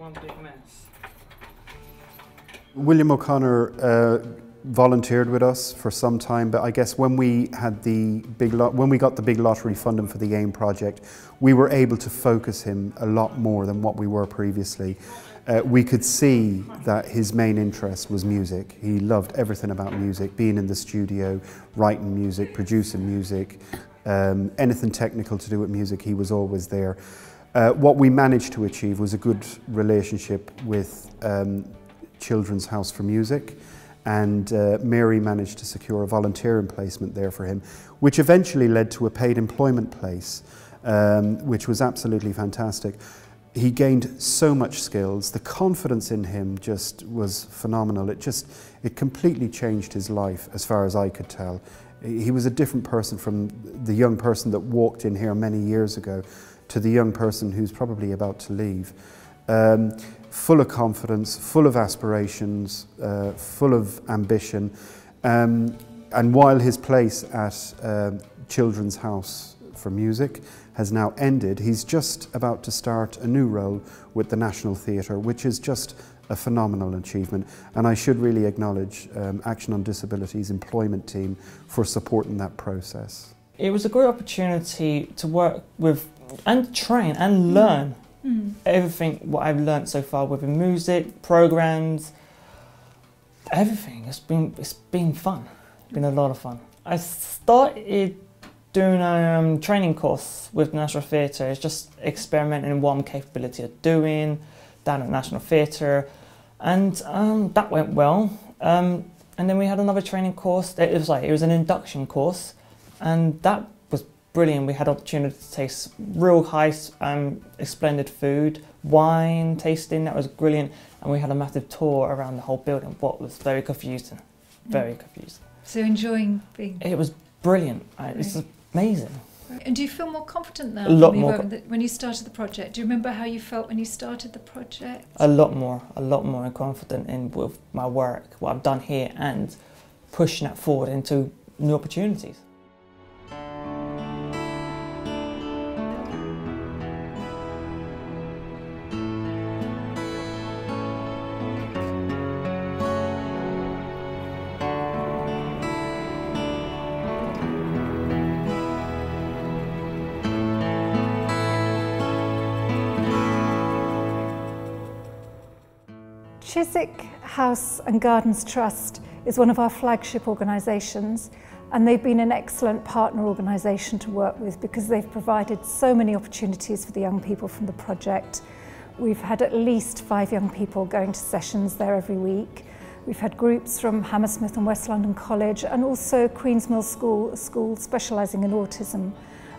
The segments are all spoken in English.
one big mess. William O'Connor volunteered with us for some time, but I guess when we had when we got the big lottery funding for the AIM project, we were able to focus him a lot more than what we were previously. We could see that his main interest was music. He loved everything about music, being in the studio, writing music, producing music, anything technical to do with music, he was always there. What we managed to achieve was a good relationship with Children's House for Music, and Mary managed to secure a volunteering placement there for him, which eventually led to a paid employment place, which was absolutely fantastic. He gained so much skills. The confidence in him just was phenomenal. It completely changed his life as far as I could tell. He was a different person from the young person that walked in here many years ago to the young person who's probably about to leave. Full of confidence, full of aspirations, full of ambition. And while his place at Children's House for Music has now ended, he's just about to start a new role with the National Theatre, which is just a phenomenal achievement. And I should really acknowledge Action on Disability's employment team for supporting that process. It was a great opportunity to work with and train and learn everything what I've learned so far with music, programs, everything. It's been fun. It's been a lot of fun. I started doing a training course with the National Theatre. It's just experimenting in what I'm capability of doing down at National Theatre, and that went well. And then we had another training course. It was an induction course, and that was brilliant. We had opportunity to taste real high, splendid food, wine tasting. That was brilliant, and we had a massive tour around the whole building. What was very confusing, very confusing. So enjoying being. It was brilliant. It's amazing. And do you feel more confident now? A lot more. When you started the project, do you remember how you felt when you started the project? A lot more confident in with my work, what I've done here, and pushing that forward into new opportunities. Chiswick House and Gardens Trust is one of our flagship organisations, and they've been an excellent partner organisation to work with because they've provided so many opportunities for the young people from the project. We've had at least 5 young people going to sessions there every week. We've had groups from Hammersmith and West London College, and also Queen's Mill School, a school specialising in autism.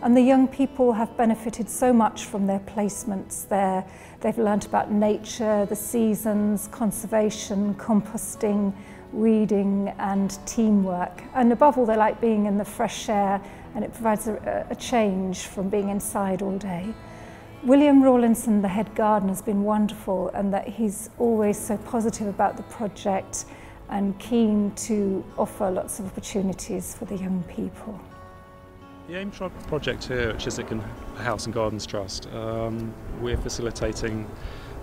And the young people have benefited so much from their placements there. They've learnt about nature, the seasons, conservation, composting, reading and teamwork. And above all, they like being in the fresh air, and it provides a change from being inside all day. William Rawlinson, the head gardener, has been wonderful, and that he's always so positive about the project and keen to offer lots of opportunities for the young people. The AIM project here at Chiswick House and Gardens Trust, we're facilitating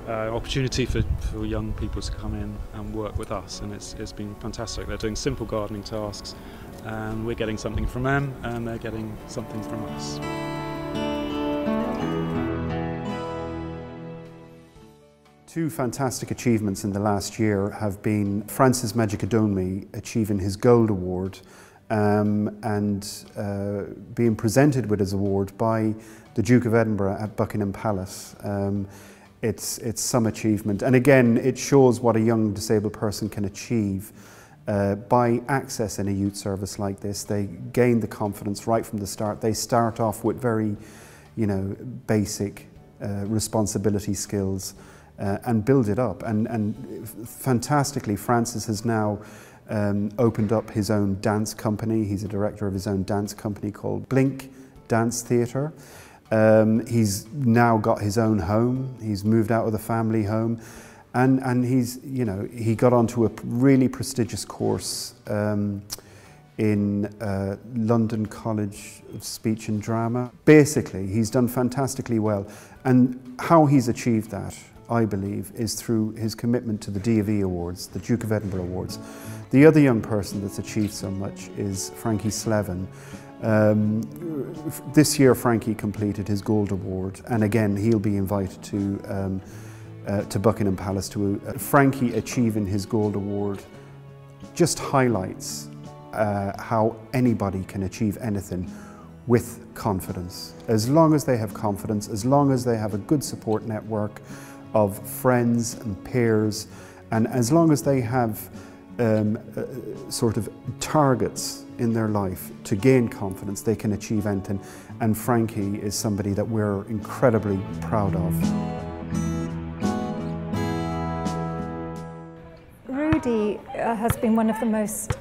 opportunity for young people to come in and work with us, and it's been fantastic. They're doing simple gardening tasks, and we're getting something from them, and they're getting something from us. Two fantastic achievements in the last year have been Francis Majikadonmi achieving his Gold Award and being presented with his award by the Duke of Edinburgh at Buckingham Palace. It's some achievement, and again it shows what a young disabled person can achieve by accessing a youth service like this. They gain the confidence right from the start. They start off with very, basic responsibility skills and build it up. And fantastically, Francis has now opened up his own dance company. He's a director of his own dance company called Blink Dance Theatre. He's now got his own home. He's moved out of the family home, and he got onto a really prestigious course in London College of Speech and Drama. Basically, he's done fantastically well, and how he's achieved that, I believe, is through his commitment to the D&V Awards, the Duke of Edinburgh Awards. The other young person that's achieved so much is Frankie Slevin. This year Frankie completed his Gold Award, and again he'll be invited to Buckingham Palace. Frankie achieving his Gold Award just highlights how anybody can achieve anything with confidence. As long as they have confidence, as long as they have a good support network of friends and peers, and as long as they have sort of targets in their life to gain confidence, they can achieve anything. And Frankie is somebody that we're incredibly proud of. Rudy has been one of the most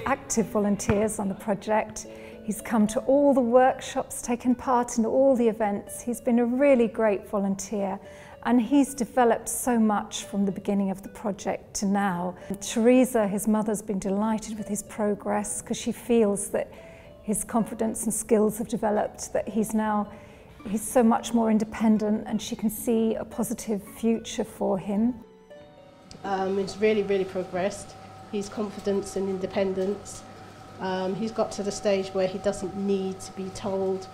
active volunteers on the project. He's come to all the workshops, taken part in all the events. He's been a really great volunteer, and he's developed so much from the beginning of the project to now. Teresa, his mother's been delighted with his progress because she feels that his confidence and skills have developed, that he's so much more independent, and she can see a positive future for him. He's really progressed. His confidence and independence. He's got to the stage where he doesn't need to be told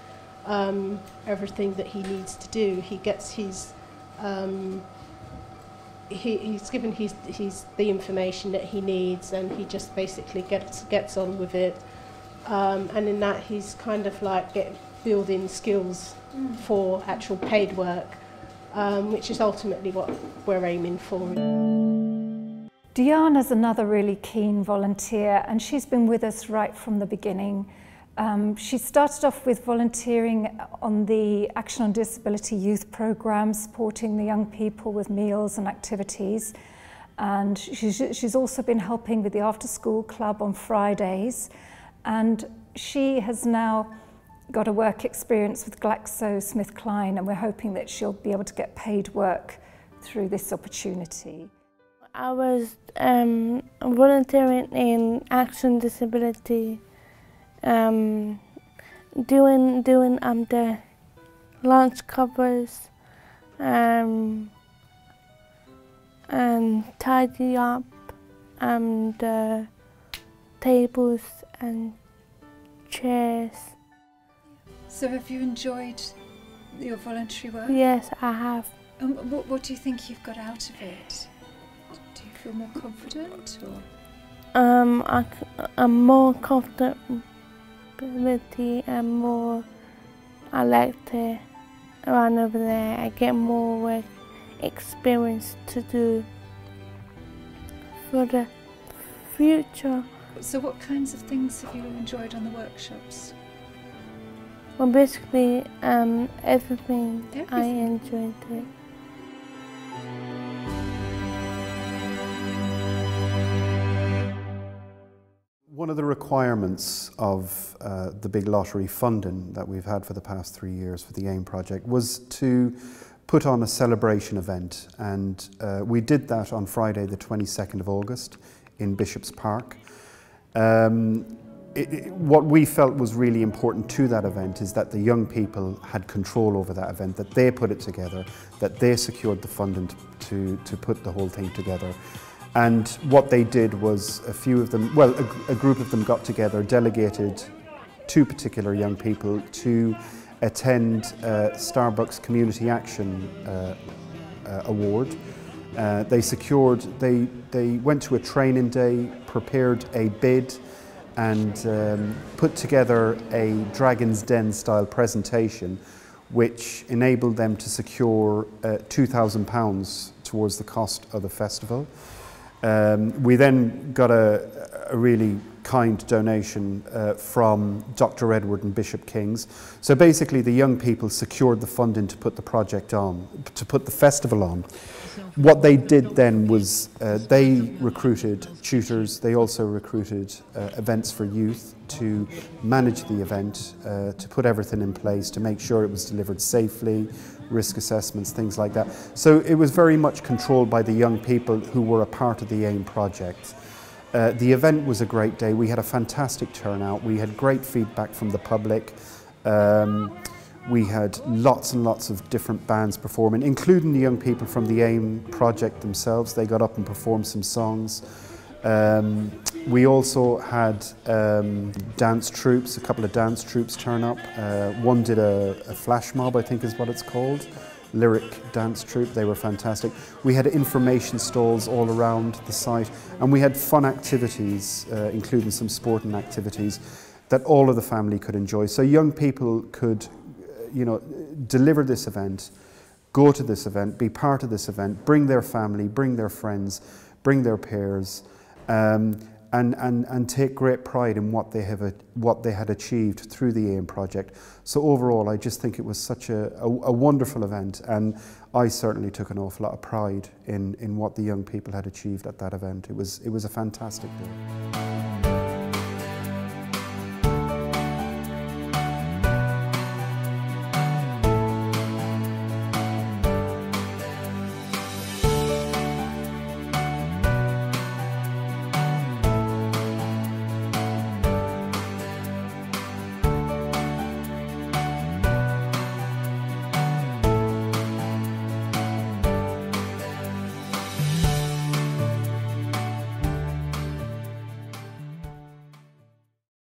everything that he needs to do. He gets his, he's given the information that he needs, and he just basically gets on with it. And in that, he's kind of like building skills for actual paid work, which is ultimately what we're aiming for. Diana's another really keen volunteer, and she's been with us right from the beginning. She started off with volunteering on the Action on Disability Youth Programme, supporting the young people with meals and activities. And she's also been helping with the after-school club on Fridays. And she has now got a work experience with GlaxoSmithKline, and we're hoping that she'll be able to get paid work through this opportunity. I was volunteering in Action Disability, doing the lunch covers, and tidy up tables and chairs. So have you enjoyed your voluntary work? Yes, I have. What do you think you've got out of it? Do you feel more confident, or? I'm more comfortability and more. I like to run over there. I get more work experience to do for the future. So what kinds of things have you enjoyed on the workshops? Well, basically everything. I enjoyed it. One of the requirements of the big lottery funding that we've had for the past 3 years for the AIM project was to put on a celebration event, and we did that on Friday the 22nd of August in Bishop's Park. What we felt was really important to that event is that the young people had control over that event, that they put it together, that they secured the funding to put the whole thing together. And what they did was a few of them, well, a group of them got together, delegated 2 particular young people to attend Starbucks Community Action Award. They went to a training day, prepared a bid, and put together a Dragon's Den style presentation which enabled them to secure £2,000 towards the cost of the festival. We then got a really kind donation from Dr. Edward and Bishop King's. So basically the young people secured the funding to put the project on, to put the festival on. What they did then was they recruited tutors, they also recruited events for youth to manage the event, to put everything in place, to make sure it was delivered safely, risk assessments, things like that. So it was very much controlled by the young people who were a part of the AIM project. The event was a great day. We had a fantastic turnout. We had great feedback from the public. We had lots and lots of different bands performing, including the young people from the AIM project themselves. They got up and performed some songs. We also had dance troupes, a couple of dance troupes turn up. One did a flash mob, I think is what it's called, lyric dance troupe. They were fantastic. We had information stalls all around the site, and we had fun activities, including some sporting activities that all of the family could enjoy. So young people could, you know, deliver this event, go to this event, be part of this event, bring their family, bring their friends, bring their peers, and take great pride in what they had achieved through the AIM project. So overall, I just think it was such a wonderful event, and I certainly took an awful lot of pride in what the young people had achieved at that event. It was a fantastic day.